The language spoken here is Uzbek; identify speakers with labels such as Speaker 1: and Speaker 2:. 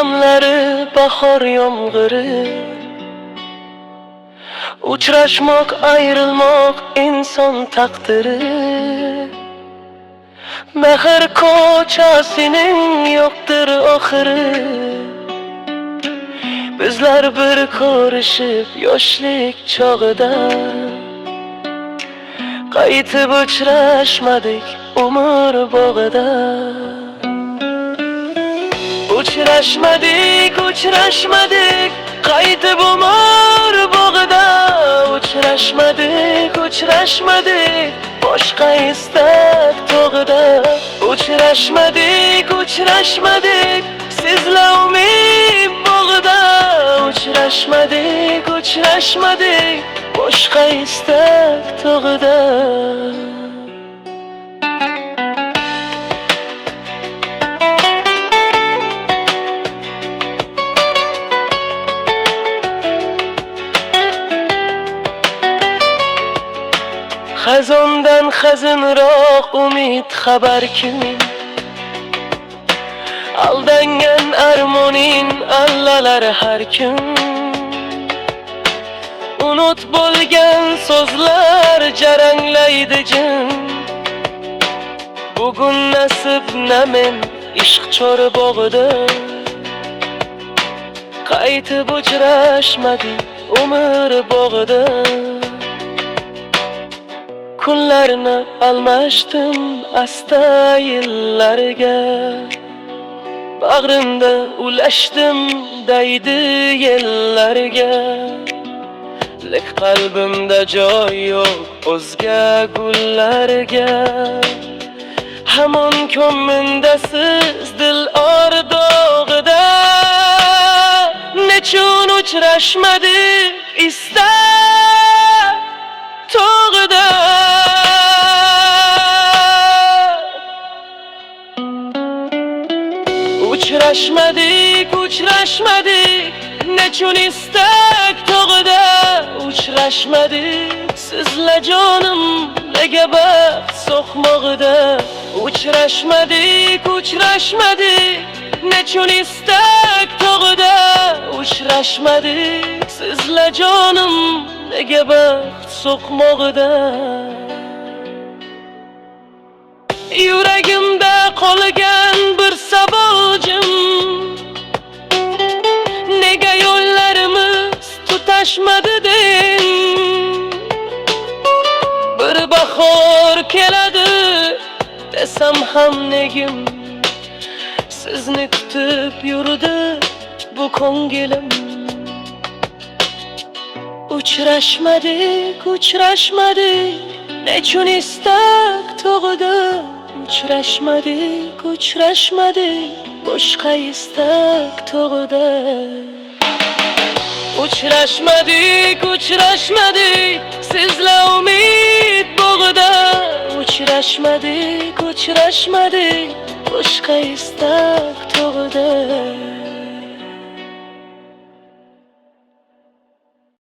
Speaker 1: damlari bahor yomg'iri. Uchrashmoq, ayrilmoq inson taqdiri. Mehr ko'chasining yo'qdir oxiri. Bizlar bir ko'rishib yoshlik chog'ida qaytib uchrashmadik umr bog'ida. Uchrashmadik, uchrashmadik qaytib umr bog'ida. Uchrashmadik, uchrashmadik boshqa istak tog'ida. Uchrashmadik, uchrashmadik sizla umid bog'ida. Uchrashmadik, uchrashmadik boshqa istak tog'ida. Xazondan xazinroq umid xabar kim? Aldangan armonin allalar har kim. Unut bo'lgan so'zlar jaranglaydi jin. Bugun nasib namen ishq chori bog'ida. Qaytib uchrashmadik umr bog'ida. Kunlarni almashdim asta yillarga. Bag'rimda ulashdim daydi yellarga. Lek qalbimda joy yo'q o'zga gullarga. Hamon ko'nglimda siz dil ordog'ida. Nechun uchrashmadik istak tog'ida. Uchrashmadik, uchrashmadik nechun istak tog'ida. Uchrashmadik sizla jonim nega baxt so'qmog'ida. Uchrashmadik, uchrashmadik nechun istak tog'ida. Uchrashmadik sizla jonim nega baxt so'qmog'ida. Yuragimda qolgan bir savojim, nega yo'llarimiz tutashmadi den. Bir bahor keladi desam ham negim, sizni kutib yurdi bu ko'nglim. Uchrashmadik, uchrashmadik nechun istak tog'ida. Uchrashmadik, uchrashmadik boshqa istak tog'ida. Uchrashmadik, uchrashmadik sizla umid bog'ida. Uchrashmadik, uchrashmadik boshqa istak tog'ida.